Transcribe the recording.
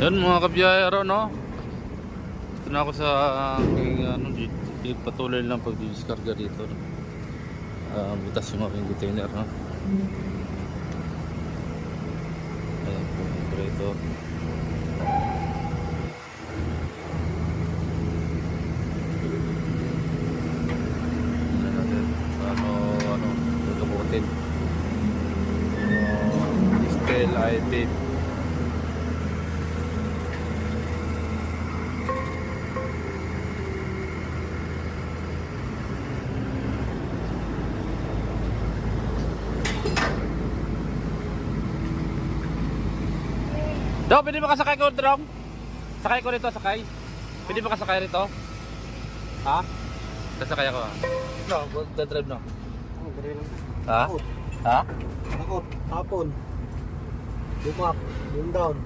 Yan mga kabiyahero, no? Ito na ako sa aking patuloy lang pag-discarga dito. Butas yung aking container, no? Ayan po, ito. Tignan natin ano tutubutin. Distel item. Do, pwede ba kasakay ko, Drong? Sakay ko rito, sakay. Pwede ba kasakay rito? Ha? Sasakay ako, ha? No, drive no. Ha? Ha? Takot, hapon. Bumak, down.